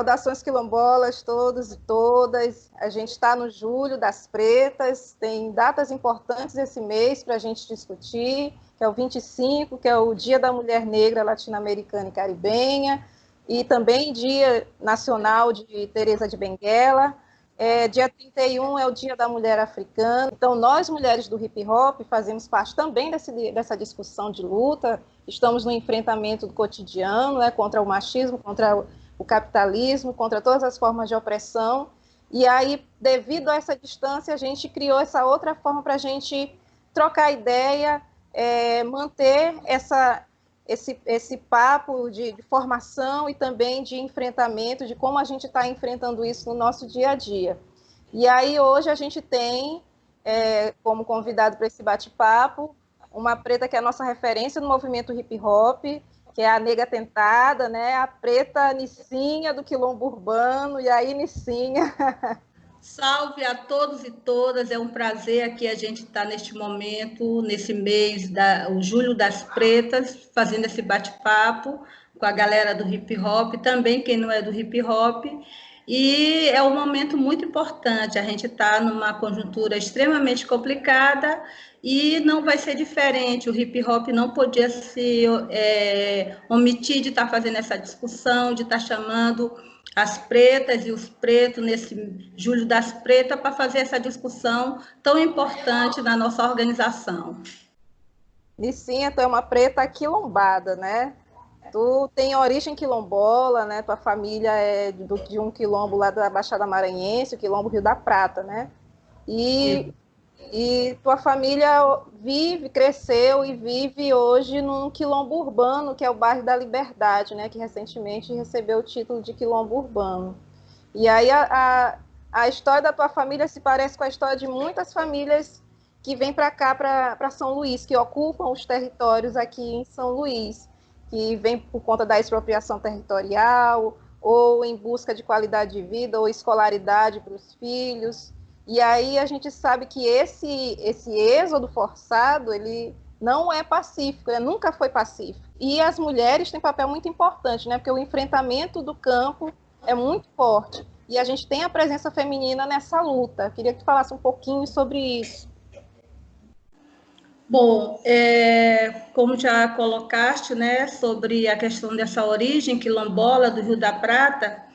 Saudações quilombolas, todos e todas. A gente está no Julho das Pretas, tem datas importantes esse mês para a gente discutir, que é o 25, que é o Dia da Mulher Negra Latino-Americana e Caribenha, e também Dia Nacional de Teresa de Benguela. Dia 31 é o Dia da Mulher Africana. Então, nós, mulheres do hip hop, fazemos parte também dessa discussão de luta, estamos no enfrentamento do cotidiano, né, contra o machismo, contra o capitalismo, contra todas as formas de opressão. E aí, devido a essa distância, a gente criou essa outra forma para a gente trocar ideia, manter esse papo de formação e também de enfrentamento, de como a gente está enfrentando isso no nosso dia a dia. E aí, hoje, a gente tem, como convidado para esse bate-papo, uma preta que é a nossa referência no movimento hip-hop, que é a Nega Tentada, né? A preta Nicinha do Quilombo Urbano. E aí, Nicinha? Salve a todos e todas, é um prazer aqui a gente estar neste momento, nesse mês, o Julho das Pretas, fazendo esse bate-papo com a galera do hip-hop, também quem não é do hip-hop, e é um momento muito importante, a gente está numa conjuntura extremamente complicada e não vai ser diferente, o hip-hop não podia se omitir de estar fazendo essa discussão, de estar chamando as pretas e os pretos nesse Julho das Pretas para fazer essa discussão tão importante na nossa organização. Nicinha, tu é uma preta quilombada, né? Tu tem origem quilombola, né? Tua família é de um quilombo lá da Baixada Maranhense, o quilombo Rio da Prata, né? E tua família cresceu e vive hoje num quilombo urbano, que é o bairro da Liberdade, né? Que recentemente recebeu o título de quilombo urbano. E aí a história da tua família se parece com a história de muitas famílias que vêm para cá, para São Luís, que ocupam os territórios aqui em São Luís, que vêm por conta da expropriação territorial, ou em busca de qualidade de vida, ou escolaridade para os filhos. E aí a gente sabe que esse êxodo forçado, ele não é pacífico, nunca foi pacífico. E as mulheres têm papel muito importante, né? Porque o enfrentamento do campo é muito forte. E a gente tem a presença feminina nessa luta. Eu queria que tu falasse um pouquinho sobre isso. Bom, como já colocaste, né, sobre a questão dessa origem quilombola do Rio da Prata,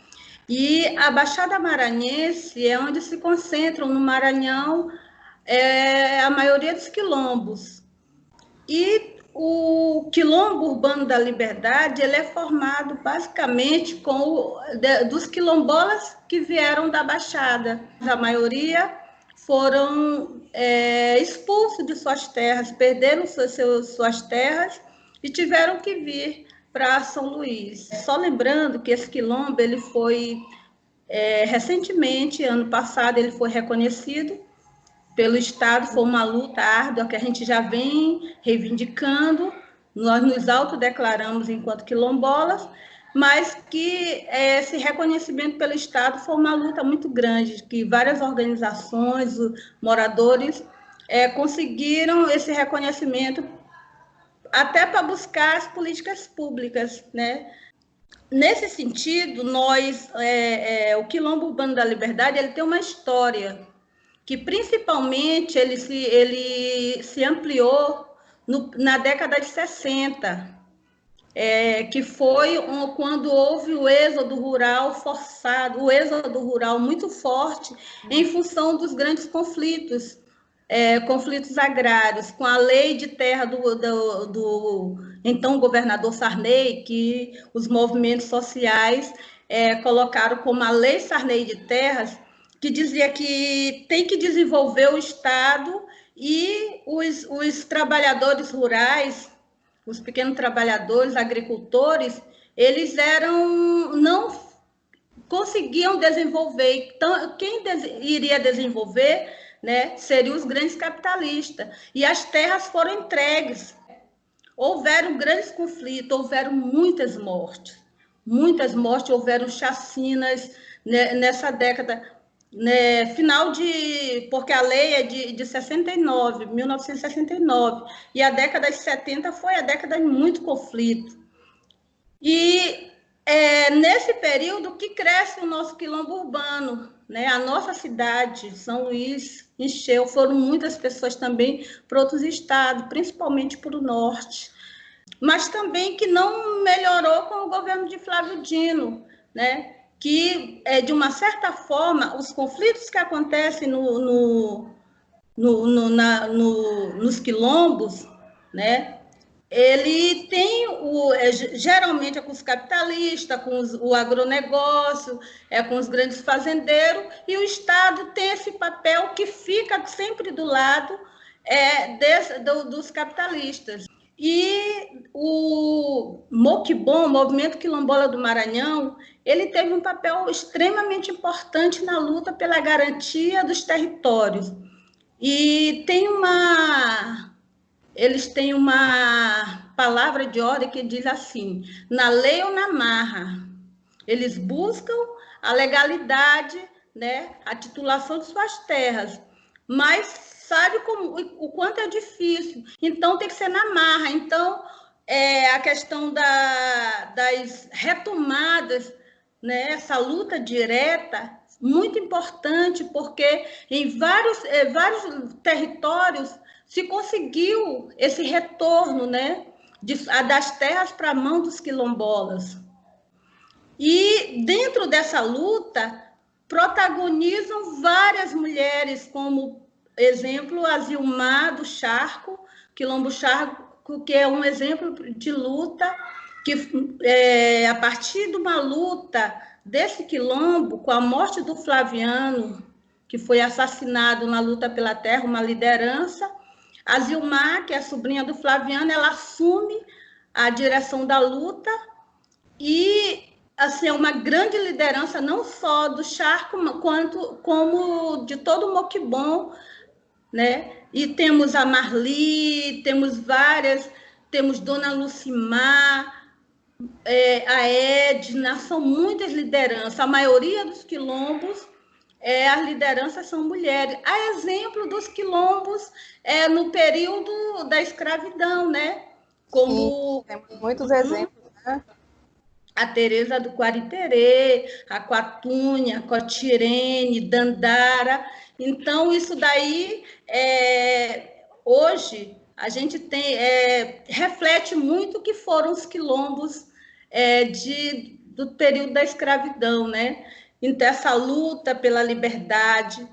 e a Baixada Maranhense é onde se concentram no Maranhão a maioria dos quilombos. E o Quilombo Urbano da Liberdade ele é formado basicamente dos quilombolas que vieram da Baixada. A maioria foram expulsos de suas terras, perderam suas terras e tiveram que vir para São Luís. Só lembrando que esse quilombo ele foi recentemente, ano passado, ele foi reconhecido pelo Estado, foi uma luta árdua que a gente já vem reivindicando, nós nos autodeclaramos enquanto quilombolas, mas que esse reconhecimento pelo Estado foi uma luta muito grande, que várias organizações, moradores, conseguiram esse reconhecimento até para buscar as políticas públicas, né? Nesse sentido, o Quilombo Urbano da Liberdade ele tem uma história que principalmente ele se ampliou na década de 60, que foi quando houve o êxodo rural forçado, o êxodo rural muito forte em função dos grandes conflitos, conflitos agrários, com a lei de terra do então governador Sarney, que os movimentos sociais colocaram como a Lei Sarney de Terras, que dizia que tem que desenvolver o Estado e os trabalhadores rurais, os pequenos trabalhadores, agricultores, eles não conseguiam desenvolver. Então, quem iria desenvolver, né, seriam os grandes capitalistas. E as terras foram entregues. Houveram grandes conflitos, houveram muitas mortes, houveram chacinas nessa década. Porque a lei é de 69, 1969, e a década de 70 foi a década de muito conflito. E é nesse período que cresce o nosso quilombo urbano, né? A nossa cidade, São Luís, encheu, foram muitas pessoas também para outros estados, principalmente para o norte, mas também que não melhorou com o governo de Flávio Dino, né? Que, de uma certa forma, os conflitos que acontecem nos quilombos, né? Ele tem geralmente é com os capitalistas, com o agronegócio, com os grandes fazendeiros, e o Estado tem esse papel que fica sempre do lado dos capitalistas. E o Moquibon, o Movimento Quilombola do Maranhão, ele teve um papel extremamente importante na luta pela garantia dos territórios. E eles têm uma palavra de ordem que diz assim: na lei ou na marra. Eles buscam a legalidade, né, a titulação de suas terras, mas sabe o quanto é difícil. Então, tem que ser na marra. Então, a questão das retomadas, né, essa luta direta, muito importante, porque em vários territórios se conseguiu esse retorno, né, das terras para a mão dos quilombolas. E dentro dessa luta protagonizam várias mulheres, como exemplo a Zilmar do Charco, Quilombo Charco, que é um exemplo de luta que a partir de uma luta desse quilombo, com a morte do Flaviano, que foi assassinado na luta pela terra, uma liderança, a Zilmar, que é a sobrinha do Flaviano, ela assume a direção da luta e assim, é uma grande liderança, não só do Charco, como de todo o Moquibon, né? E temos a Marli, temos várias, temos Dona Lucimar, a Edna, são muitas lideranças. A maioria dos quilombos, as lideranças são mulheres. A exemplo dos quilombos no período da escravidão, né? Como sim, temos muitos exemplos, né? A Teresa do Quariterê, a Quatunha, Cotirene, Dandara. Então, isso daí, hoje, a gente reflete muito o que foram os quilombos do período da escravidão, né? Então, essa luta pela liberdade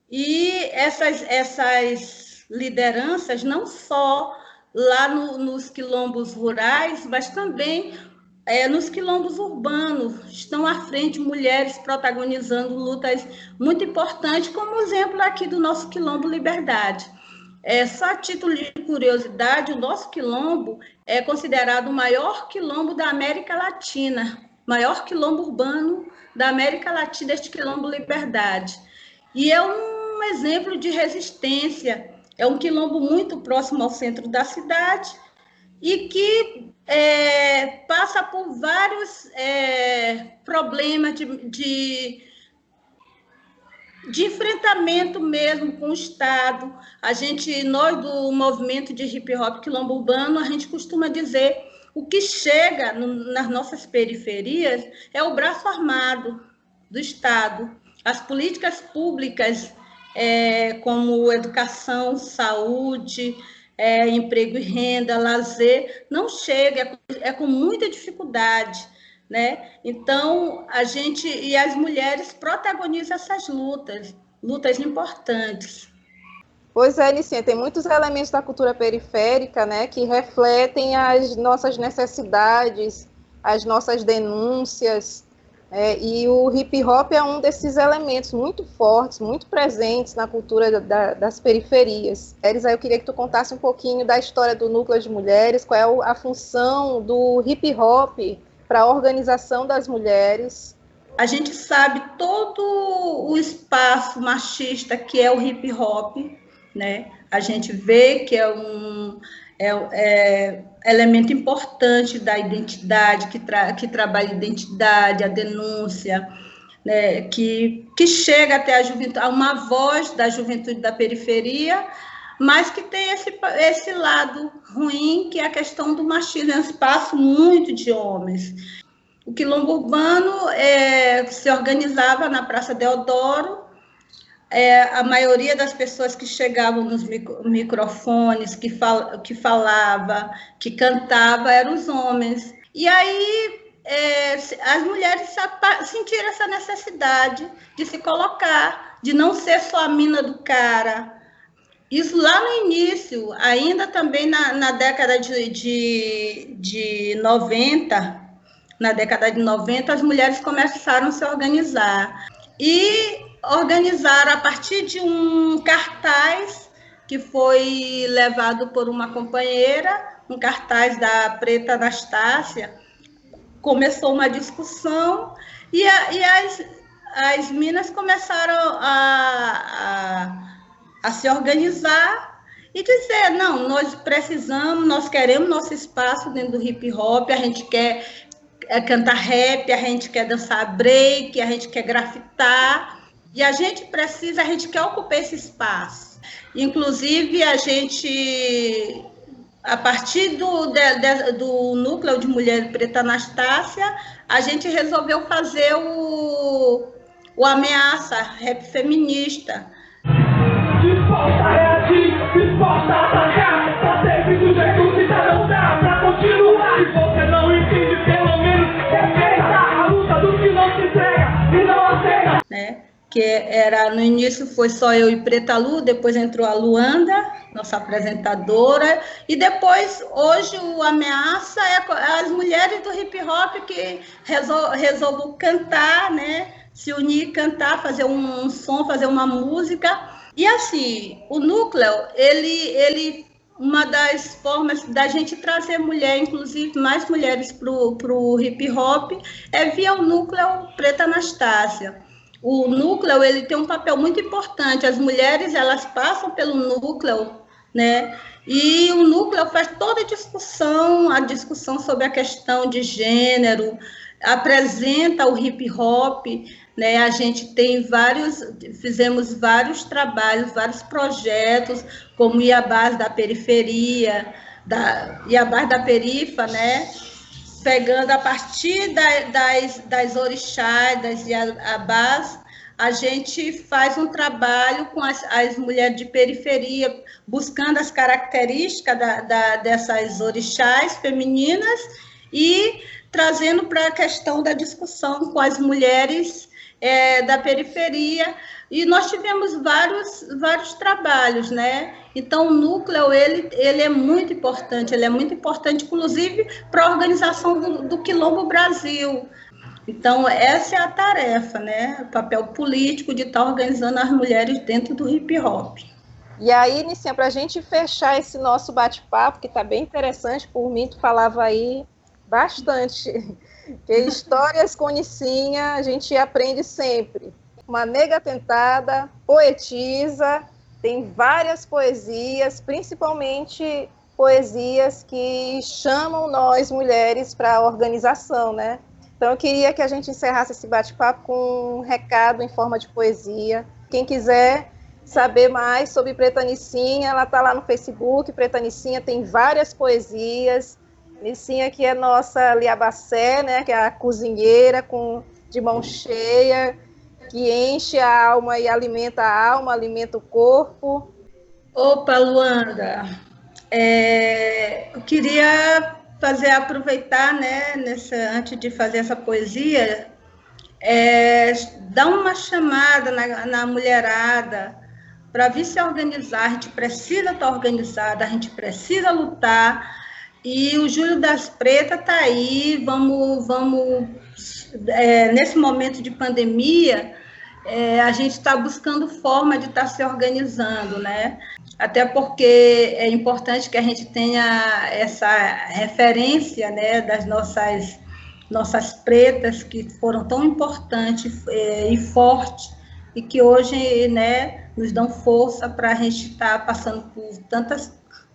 e essas lideranças, não só lá nos quilombos rurais, mas também nos quilombos urbanos, estão à frente mulheres protagonizando lutas muito importantes, como exemplo aqui do nosso quilombo Liberdade. Só a título de curiosidade, o nosso quilombo é considerado o maior quilombo da América Latina, maior quilombo urbano da América Latina, este quilombo Liberdade. E é um exemplo de resistência, é um quilombo muito próximo ao centro da cidade e que passa por vários problemas de enfrentamento mesmo com o Estado. Nós do movimento de hip hop quilombo urbano, a gente costuma dizer o que chega nas nossas periferias é o braço armado do Estado. As políticas públicas, como educação, saúde, emprego e renda, lazer, não chega, é com muita dificuldade, né? Então, as mulheres protagonizam essas lutas importantes. Pois é, Nicinha, tem muitos elementos da cultura periférica, né, que refletem as nossas necessidades, as nossas denúncias, e o hip hop é um desses elementos muito fortes, muito presentes na cultura das periferias. Elisa, eu queria que tu contasse um pouquinho da história do Núcleo de Mulheres, qual é a função do hip hop para a organização das mulheres. A gente sabe todo o espaço machista que é o hip hop, né? A gente vê que é um elemento importante da identidade, que trabalha a identidade, a denúncia, né? que chega até a juventude, a uma voz da juventude da periferia, mas que tem esse lado ruim, que é a questão do machismo, é um espaço muito de homens. O quilombo urbano se organizava na Praça Deodoro. A maioria das pessoas que chegavam nos microfones, que falava, que cantava, eram os homens. E aí as mulheres sentiram essa necessidade de se colocar, de não ser só a mina do cara. Isso lá no início, ainda também na década de 90, na década de 90, as mulheres começaram a se organizar. E organizaram a partir de um cartaz que foi levado por uma companheira, um cartaz da Preta Anastácia. Começou uma discussão e as minas começaram a se organizar e dizer, não, nós precisamos, nós queremos nosso espaço dentro do hip hop, a gente quer cantar rap, a gente quer dançar break, a gente quer grafitar, e a gente quer ocupar esse espaço. Inclusive, a partir do núcleo de Mulher Preta Anastácia, a gente resolveu fazer o Ameaça, rap feminista. Disposta a reagir, disposta a atacar, tá sempre do jeito que já não dá pra continuar. Se você não entende, pelo menos respeita a luta dos que não se entrega e não aceita. Né? Que no início foi só eu e Preta Lu, depois entrou a Luanda, nossa apresentadora, e depois, hoje, o Ameaça é as mulheres do hip hop que resolvem cantar, né? Se unir, cantar, fazer um som, fazer uma música. E assim, o núcleo, uma das formas da gente trazer mulher, inclusive mais mulheres para o hip hop, é via o núcleo Preta Anastácia. O núcleo, ele tem um papel muito importante. As mulheres, elas passam pelo núcleo, né? E o núcleo faz toda a discussão sobre a questão de gênero, apresenta o hip hop, né? A gente fizemos vários trabalhos, vários projetos, como Iabás da Periferia, Iabás da Perifa, né? Pegando a partir das orixás, das Iabás, a gente faz um trabalho com as mulheres de periferia, buscando as características dessas orixás femininas e trazendo para a questão da discussão com as mulheres da periferia. E nós tivemos vários trabalhos, né? Então, o núcleo, ele é muito importante, inclusive, para a organização do Quilombo Brasil. Então, essa é a tarefa, né? O papel político de estar organizando as mulheres dentro do hip hop. E aí, Nicinha, para a gente fechar esse nosso bate-papo, que está bem interessante, por mim, tu falava aí bastante, que histórias com Nicinha a gente aprende sempre. Uma nega tentada, poetisa, tem várias poesias, principalmente poesias que chamam nós, mulheres, para a organização, né? Então, eu queria que a gente encerrasse esse bate-papo com um recado em forma de poesia. Quem quiser saber mais sobre Preta Nicinha, ela está lá no Facebook, Preta Nicinha tem várias poesias. Nicinha, que é nossa liabacé, né, que é a cozinheira de mão cheia, que enche a alma e alimenta a alma, alimenta o corpo. Opa, Luanda, eu queria aproveitar, né, antes de fazer essa poesia, dar uma chamada na mulherada para vir se organizar. A gente precisa estar organizada, a gente precisa lutar. E o Julho das Pretas está aí, nesse momento de pandemia, a gente está buscando forma de estar se organizando, né? Até porque é importante que a gente tenha essa referência, né, das nossas pretas, que foram tão importantes e fortes, e que hoje, né, nos dão força para a gente estar passando por tantas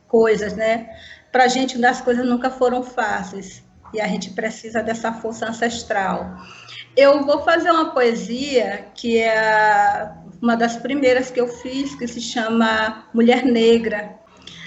coisas, né? Para a gente, as coisas nunca foram fáceis, e a gente precisa dessa força ancestral. Eu vou fazer uma poesia que é uma das primeiras que eu fiz, que se chama Mulher Negra.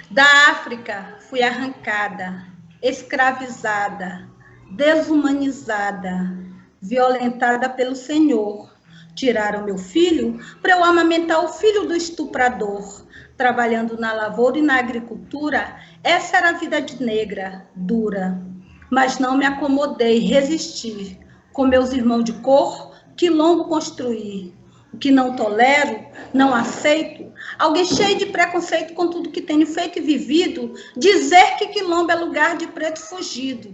Da África fui arrancada, escravizada, desumanizada, violentada pelo Senhor. Tiraram meu filho para eu amamentar o filho do estuprador. Trabalhando na lavoura e na agricultura, essa era a vida de negra, dura. Mas não me acomodei, resisti. Com meus irmãos de cor, quilombo construí. O que não tolero, não aceito, alguém cheio de preconceito com tudo que tenho feito e vivido, dizer que quilombo é lugar de preto fugido.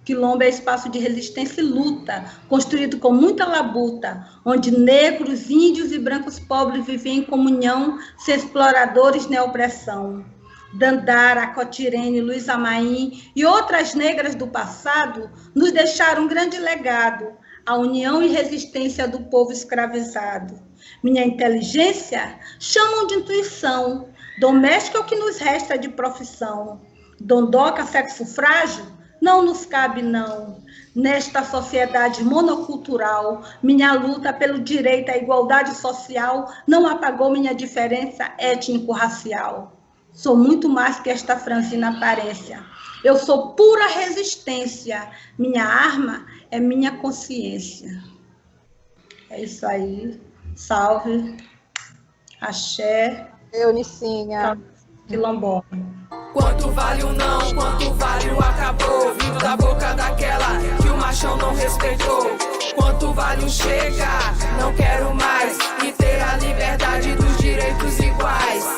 Quilombo é espaço de resistência e luta, construído com muita labuta, onde negros, índios e brancos pobres viviam em comunhão, sem exploradores nem opressão. Dandara, Cotirene, Luísa Maim e outras negras do passado nos deixaram um grande legado, a união e resistência do povo escravizado. Minha inteligência chamam de intuição, doméstica é o que nos resta de profissão. Dondoca, sexo frágil, não nos cabe não. Nesta sociedade monocultural, minha luta pelo direito à igualdade social não apagou minha diferença étnico-racial. Sou muito mais que esta franzina aparência. Eu sou pura resistência. Minha arma é minha consciência. É isso aí. Salve. Axé. Eunicinha. Quilombola. Quanto vale o não, quanto vale o acabou, vindo da boca daquela que o machão não respeitou. Quanto vale o chega, não quero mais, e ter a liberdade dos direitos iguais.